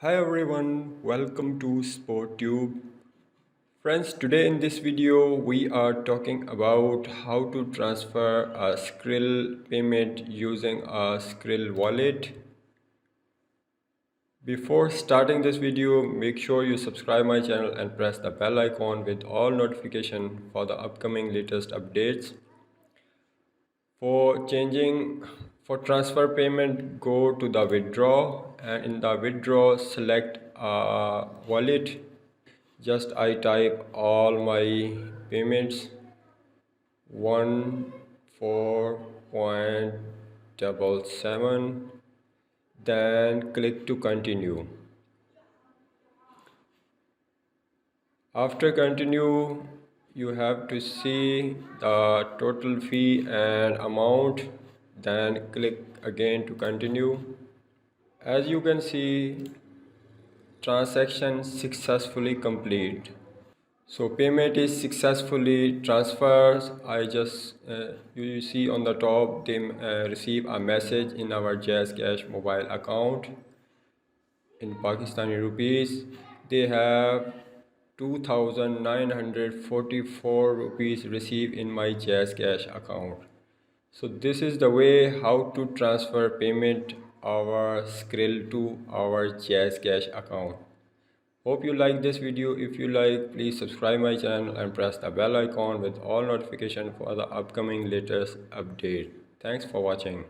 Hi everyone, welcome to SportTube. Friends, today in this video we are talking about how to transfer a Skrill payment using a Skrill wallet. Before starting this video, make sure you subscribe my channel and press the bell icon with all notification for the upcoming latest updates. For transfer payment, go to the withdraw and in the withdraw select a wallet. Just I type all my payments 14.77, then click to continue. After continue, you have to see the total fee and amount, then click again to continue. As you can see, transaction successfully complete. So payment is successfully transferred. You see on the top they receive a message in our Jazz Cash mobile account in Pakistani rupees. They have 2,944 rupees received in my Jazz Cash account. So this is the way how to transfer payment our Skrill to our Jazz Cash account. Hope you like this video. If you like, please subscribe my channel and press the bell icon with all notification for the upcoming latest update. Thanks for watching.